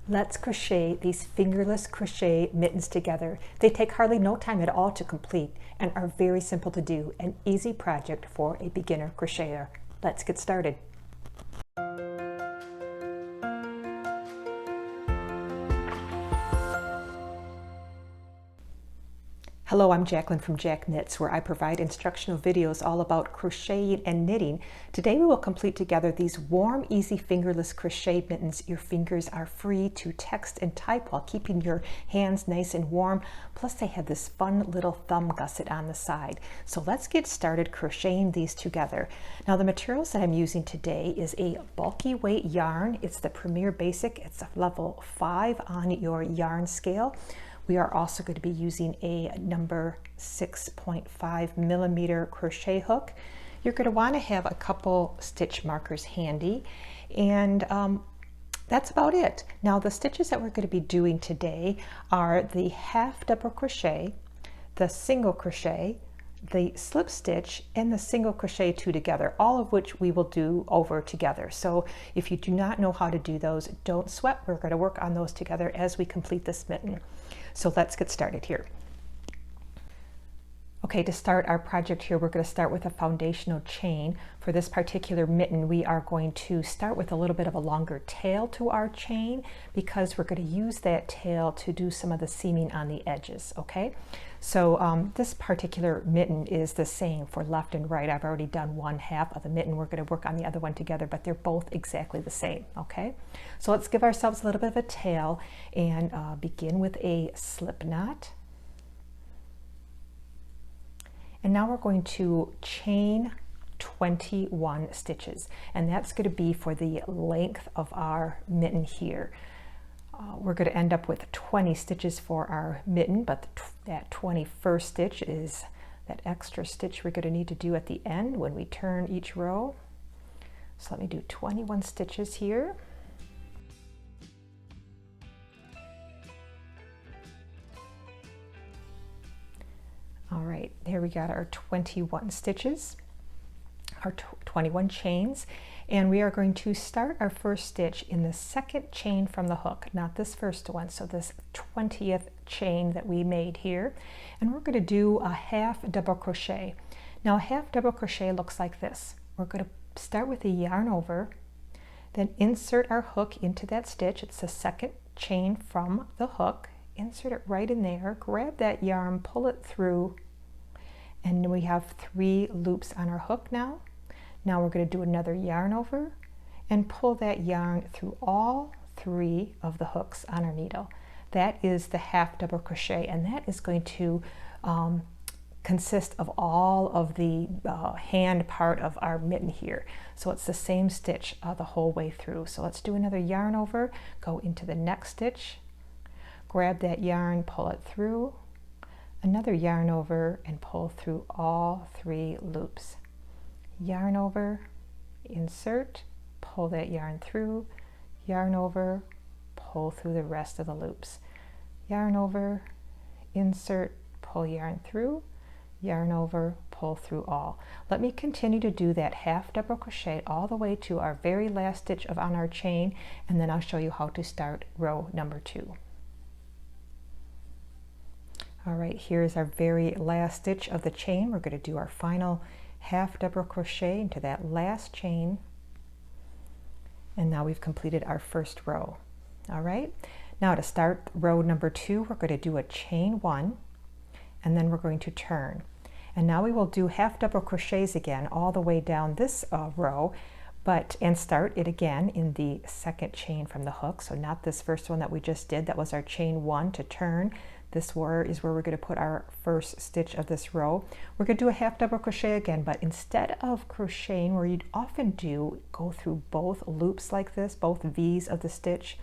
Let's crochet these fingerless crochet mittens together. They take hardly no time at all to complete and are very simple to do, an easy project for a beginner crocheter. Let's get started. Hello, I'm Jacqueline from Jack Knits, where I provide instructional videos all about crocheting and knitting. Today we will complete together these warm, easy fingerless crochet mittens. Your fingers are free to text and type while keeping your hands nice and warm. Plus they have this fun little thumb gusset on the side. So let's get started crocheting these together. Now the materials that I'm using today is a bulky weight yarn. It's the Premier Basic. It's a level 5 on your yarn scale. We are also going to be using a number 6.5 millimeter crochet hook. You're going to want to have a couple stitch markers handy, and that's about it. Now the stitches that we're going to be doing today are the half double crochet, the single crochet, the slip stitch, and the single crochet 2 together, all of which we will do over together. So if you do not know how to do those, don't sweat. We're going to work on those together as we complete this mitten. So let's get started here. Okay, to start our project here, we're going to start with a foundational chain. For this particular mitten, we are going to start with a little bit of a longer tail to our chain because we're going to use that tail to do some of the seaming on the edges, okay? So this particular mitten is the same for left and right. I've already done one half of the mitten. We're going to work on the other one together, but they're both exactly the same, okay? So let's give ourselves a little bit of a tail and begin with a slip knot. And now we're going to chain 21 stitches, and that's going to be for the length of our mitten here. We're going to end up with 20 stitches for our mitten, but that 21st stitch is that extra stitch we're going to need to do at the end when we turn each row. So let me do 21 stitches here. All right, here we got our 21 stitches, our 21 chains, and we are going to start our first stitch in the second chain from the hook, not this first one, so this 20th chain that we made here, and we're going to do a half double crochet. Now a half double crochet looks like this. We're going to start with a yarn over, then insert our hook into that stitch. It's the second chain from the hook. Insert it right in there, grab that yarn, pull it through, and we have 3 loops on our hook now. Now we're going to do another yarn over and pull that yarn through all 3 of the hooks on our needle. That is the half double crochet, and that is going to consist of all of the hand part of our mitten here. So it's the same stitch the whole way through. So let's do another yarn over, go into the next stitch, grab that yarn, pull it through, another yarn over, and pull through all 3 loops. Yarn over, insert, pull that yarn through, yarn over, pull through the rest of the loops. Yarn over, insert, pull yarn through, yarn over, pull through all. Let me continue to do that half double crochet all the way to our very last stitch on our chain, and then I'll show you how to start row number 2. All right, here's our very last stitch of the chain. We're going to do our final half double crochet into that last chain, and now we've completed our first row. All right, now to start row number 2, we're going to do a chain 1, and then we're going to turn. And now we will do half double crochets again all the way down this row, and start it again in the second chain from the hook. So not this first one that we just did, that was our chain 1 to turn. This is where we're going to put our first stitch of this row. We're going to do a half double crochet again, but instead of crocheting where you'd often do, go through both loops like this, both V's of the stitch,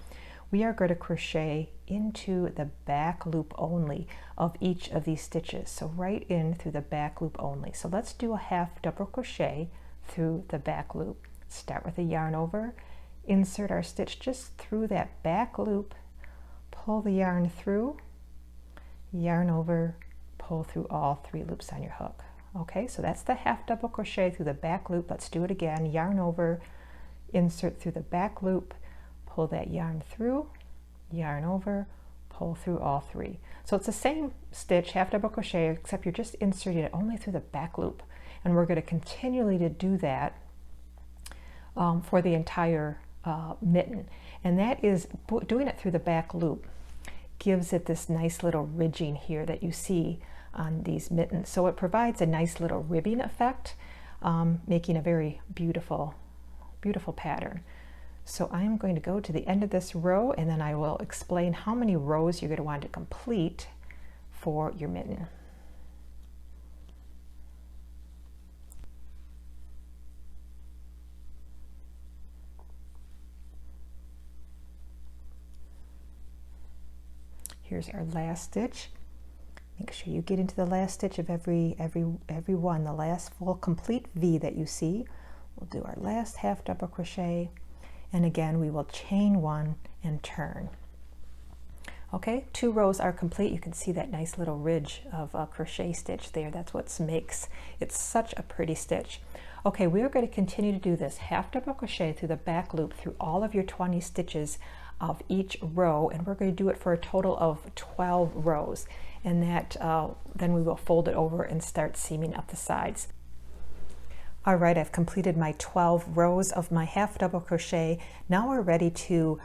we are going to crochet into the back loop only of each of these stitches. So right in through the back loop only. So let's do a half double crochet through the back loop. Start with a yarn over, insert our stitch just through that back loop, pull the yarn through, yarn over, pull through all 3 loops on your hook. Okay, so that's the half double crochet through the back loop. Let's do it again. Yarn over, insert through the back loop, pull that yarn through, yarn over, pull through all 3. So it's the same stitch, half double crochet, except you're just inserting it only through the back loop. And we're going to continually to do that for the entire mitten. And that is doing it through the back loop gives it this nice little ridging here that you see on these mittens. So it provides a nice little ribbing effect, making a very beautiful, beautiful pattern. So I'm going to go to the end of this row, and then I will explain how many rows you're going to want to complete for your mitten. Here's our last stitch. Make sure you get into the last stitch of every one, the last full complete V that you see. We'll do our last half double crochet, and again we will chain 1 and turn. Okay, 2 rows are complete. You can see that nice little ridge of a crochet stitch there. That's what makes it such a pretty stitch. Okay, we are going to continue to do this half double crochet through the back loop through all of your 20 stitches of each row, and we're going to do it for a total of 12 rows, and that then we will fold it over and start seaming up the sides. All right, I've completed my 12 rows of my half double crochet. Now we're ready to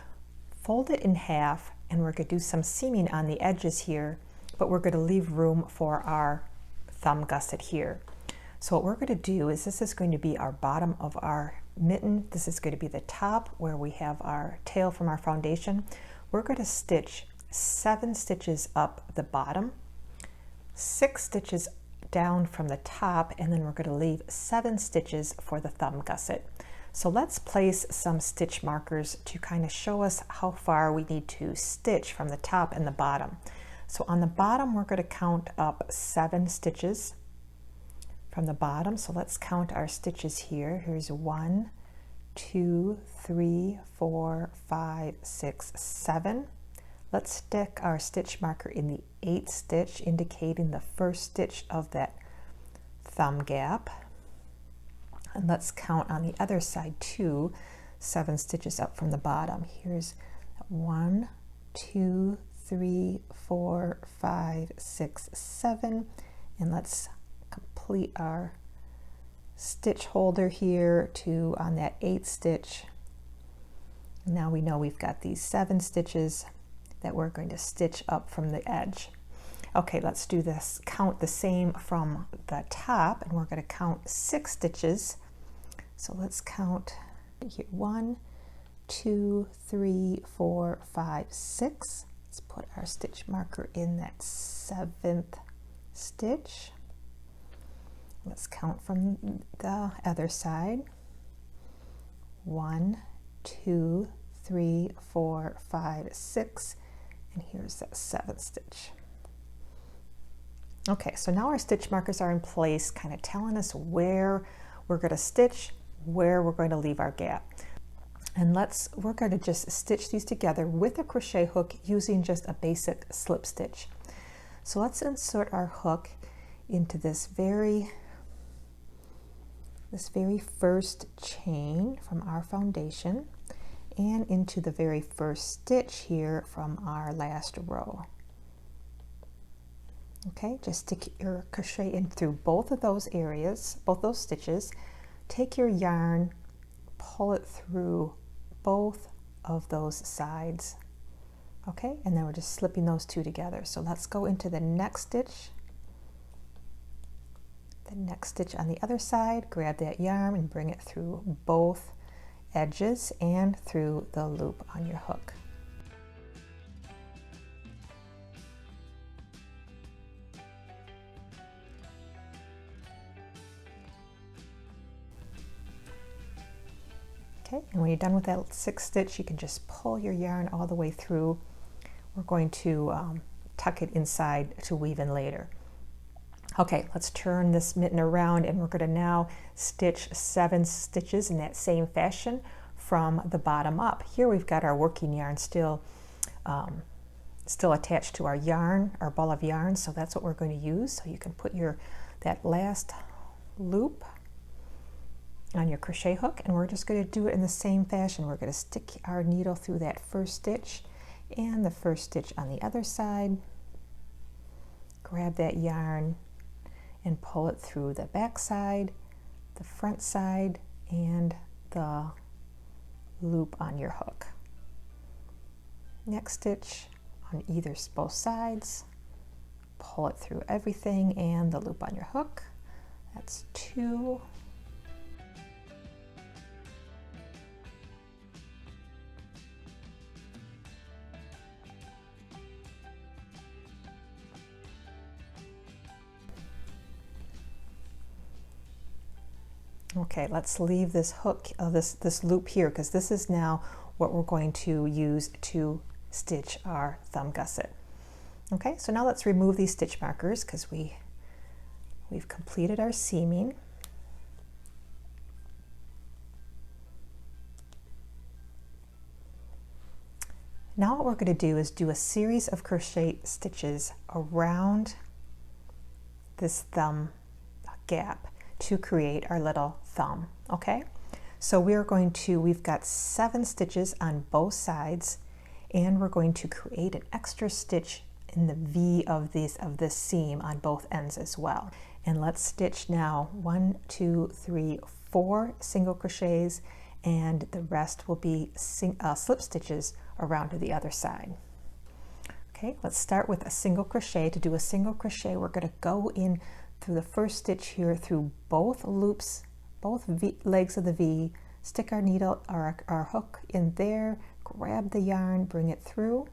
fold it in half, and we're going to do some seaming on the edges here, but we're going to leave room for our thumb gusset here. So what we're going to do is, this is going to be our bottom of our mitten. This is going to be the top where we have our tail from our foundation. We're going to stitch 7 stitches up the bottom, 6 stitches down from the top, and then we're going to leave 7 stitches for the thumb gusset. So let's place some stitch markers to kind of show us how far we need to stitch from the top and the bottom. So on the bottom we're going to count up 7 stitches from the bottom. So let's count our stitches here. Here's 1, 2, 3, 4, 5, 6, 7. Let's stick our stitch marker in the 8th stitch, indicating the first stitch of that thumb gap. And let's count on the other side too, 7 stitches up from the bottom. Here's 1, 2, 3, 4, 5, 6, 7, and let's complete our stitch holder here to on that 8th stitch. Now we know we've got these 7 stitches that we're going to stitch up from the edge. Okay, let's do this. Count the same from the top, and we're going to count 6 stitches. So let's count here. 1, 2, 3, 4, 5, 6. Let's put our stitch marker in that 7th stitch. Let's count from the other side. 1, 2, 3, 4, 5, 6, and here's that 7th stitch. Okay, so now our stitch markers are in place, kind of telling us where we're going to stitch, where we're going to leave our gap. And we're going to just stitch these together with a crochet hook using just a basic slip stitch. So let's insert our hook into this very first chain from our foundation and into the very first stitch here from our last row. Okay, just stick your crochet in through both of those areas, both those stitches. Take your yarn, pull it through both of those sides. Okay, and then we're just slipping those 2 together. So let's go into the next stitch. The next stitch on the other side, grab that yarn and bring it through both edges and through the loop on your hook. Okay, and when you're done with that 6th stitch, you can just pull your yarn all the way through. We're going to tuck it inside to weave in later. Okay, let's turn this mitten around, and we're going to now stitch 7 stitches in that same fashion from the bottom up. Here we've got our working yarn still attached to our yarn, our ball of yarn, so that's what we're going to use. So you can put that last loop on your crochet hook, and we're just going to do it in the same fashion. We're going to stick our needle through that first stitch and the first stitch on the other side. Grab that yarn and pull it through the back side, the front side, and the loop on your hook. Next stitch on both sides, pull it through everything and the loop on your hook. That's 2. Okay, let's leave this hook, this loop here, because this is now what we're going to use to stitch our thumb gusset. Okay, so now let's remove these stitch markers because we've completed our seaming. Now what we're going to do is do a series of crochet stitches around this thumb gap to create our little thumb. Okay, so we've got 7 stitches on both sides, and we're going to create an extra stitch in the V of this seam on both ends as well. And let's stitch now 1, 2, 3, 4 single crochets, and the rest will be slip stitches around to the other side. Okay, let's start with a single crochet. To do a single crochet, we're going to go in through the first stitch here through both loops, both legs of the V, stick our needle or our hook in there, grab the yarn, bring it through,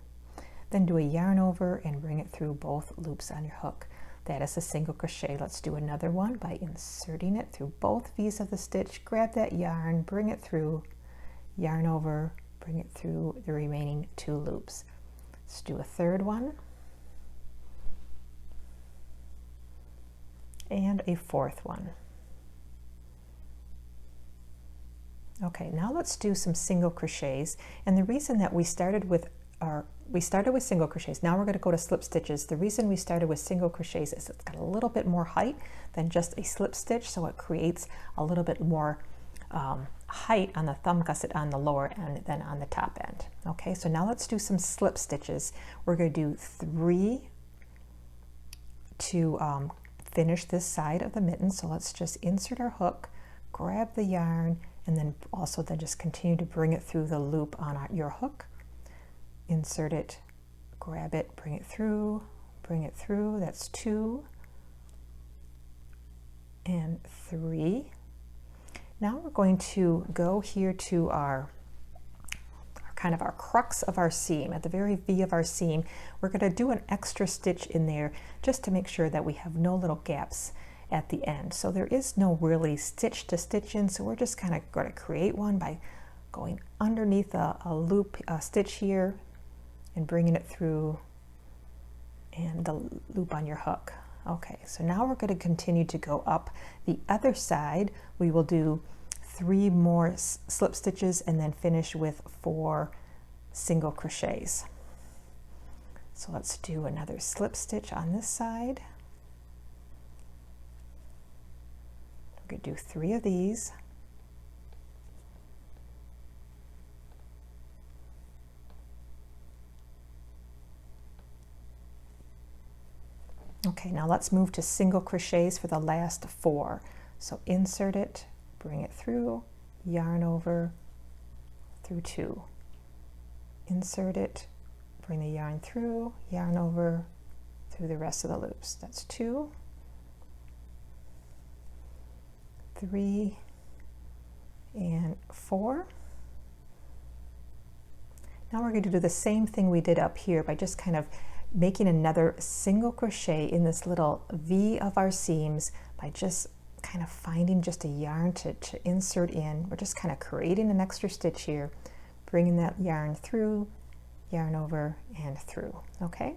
then do a yarn over and bring it through both loops on your hook. That is a single crochet. Let's do another one by inserting it through both V's of the stitch, grab that yarn, bring it through, yarn over, bring it through the remaining 2 loops. Let's do a third one and a fourth one. Okay, now let's do some single crochets, and the reason that we started with single crochets, now we're going to go to slip stitches. The reason we started with single crochets is it's got a little bit more height than just a slip stitch, so it creates a little bit more height on the thumb gusset on the lower end than on the top end. Okay, so now let's do some slip stitches. We're going to do 3 to finish this side of the mitten. So let's just insert our hook, grab the yarn, and then just continue to bring it through the loop on your hook. Insert it, grab it, bring it through, that's 2 and 3. Now we're going to go here to our crux of our seam. At the very V of our seam, we're going to do an extra stitch in there just to make sure that we have no little gaps at the end. So there is no really stitch to stitch in, so we're just kind of going to create one by going underneath a loop, stitch here, and bringing it through and the loop on your hook. Okay, so now we're going to continue to go up the other side. We will do 3 more slip stitches and then finish with 4 single crochets. So let's do another slip stitch on this side. We're going to do 3 of these. Okay, now let's move to single crochets for the last 4. So insert it, bring it through, yarn over, through 2. Insert it, bring the yarn through, yarn over, through the rest of the loops. That's 2, 3, and 4. Now we're going to do the same thing we did up here by just kind of making another single crochet in this little V of our seams by just kind of finding just a yarn to insert in. We're just kind of creating an extra stitch here, bringing that yarn through, yarn over, and through. Okay,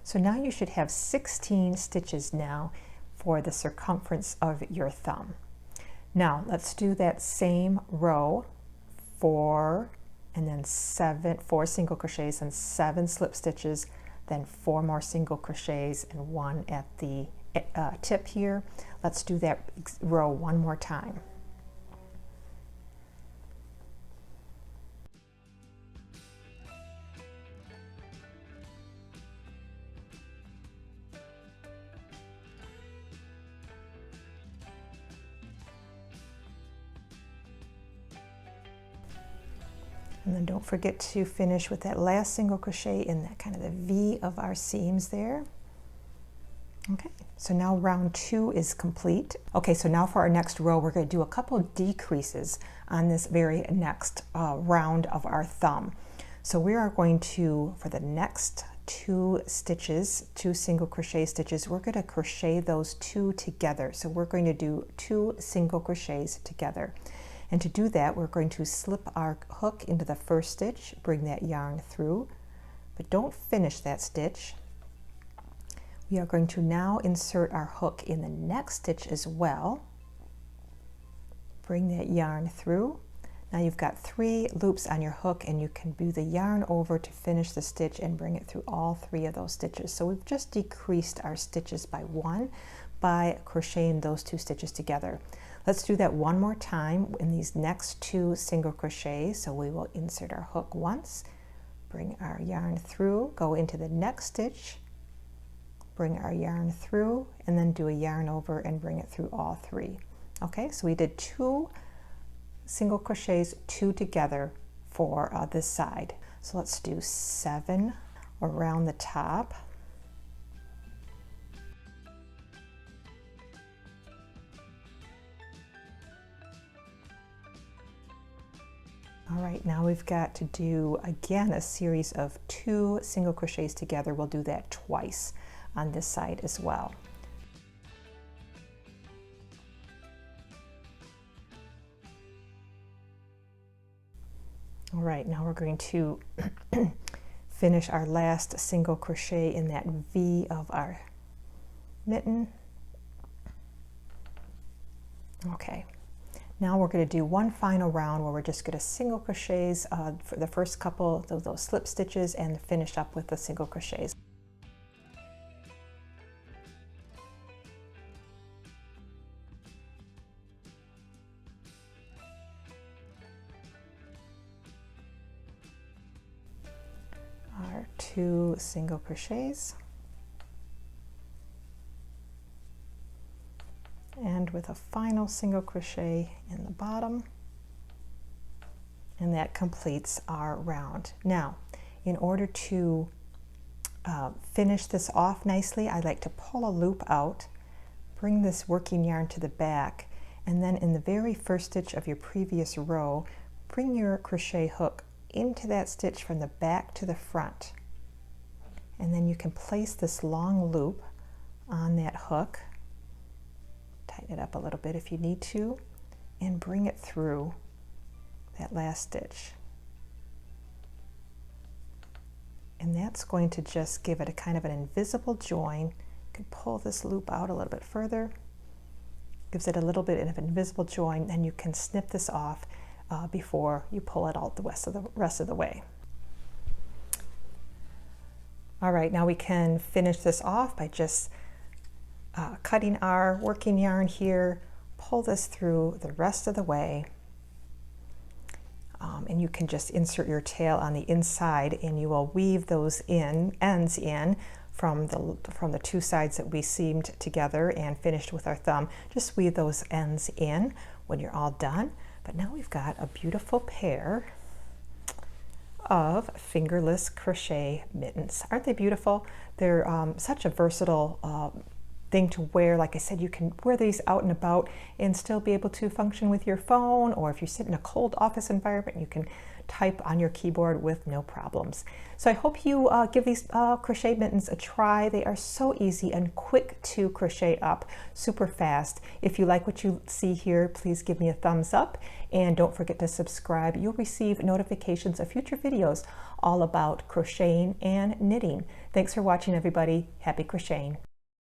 so now you should have 16 stitches now for the circumference of your thumb. Now let's do that same row, 4 and then 4 single crochets and 7 slip stitches, then 4 more single crochets and 1 at the tip here. Let's do that row one more time. And then don't forget to finish with that last single crochet in that kind of the V of our seams there. Okay, so now round 2 is complete. Okay, so now for our next row, we're going to do a couple of decreases on this very next round of our thumb. So we are going to, for the next 2 stitches, 2 single crochet stitches, we're going to crochet those 2 together. So we're going to do 2 single crochets together. And to do that, we're going to slip our hook into the first stitch, bring that yarn through, but don't finish that stitch. We are going to now insert our hook in the next stitch as well. Bring that yarn through. Now you've got 3 loops on your hook, and you can do the yarn over to finish the stitch and bring it through all 3 of those stitches. So we've just decreased our stitches by 1 by crocheting those 2 stitches together. Let's do that one more time in these next 2 single crochets. So we will insert our hook once, bring our yarn through, go into the next stitch, bring our yarn through, and then do a yarn over and bring it through all 3. Okay, so we did 2 single crochets, 2 together for this side. So let's do 7 around the top. All right, now we've got to do again a series of 2 single crochets together. We'll do that twice on this side as well. All right, now we're going to finish our last single crochet in that V of our mitten. Okay. Now we're going to do one final round where we're just going to single crochets for the first couple of those slip stitches and finish up with the single crochets. Our 2 single crochets. And with a final single crochet in the bottom, and that completes our round. Now, in order to finish this off nicely, I like to pull a loop out, bring this working yarn to the back, and then in the very first stitch of your previous row, bring your crochet hook into that stitch from the back to the front. And then you can place this long loop on that hook. Tighten it up a little bit if you need to, and bring it through that last stitch. And that's going to just give it a kind of an invisible join. You can pull this loop out a little bit further, gives it a little bit of an invisible join, and you can snip this off before you pull it out the rest of the way. All right, now we can finish this off by just cutting our working yarn here, pull this through the rest of the way, and you can just insert your tail on the inside, and you will weave those ends in from the 2 sides that we seamed together and finished with our thumb. Just weave those ends in when you're all done. But now we've got a beautiful pair of fingerless crochet mittens. Aren't they beautiful? They're such a versatile thing to wear. Like I said, you can wear these out and about and still be able to function with your phone, or if you sit in a cold office environment, you can type on your keyboard with no problems. So I hope you give these crochet mittens a try. They are so easy and quick to crochet up, super fast. If you like what you see here, please give me a thumbs up, and don't forget to subscribe. You'll receive notifications of future videos all about crocheting and knitting. Thanks for watching, everybody. Happy crocheting.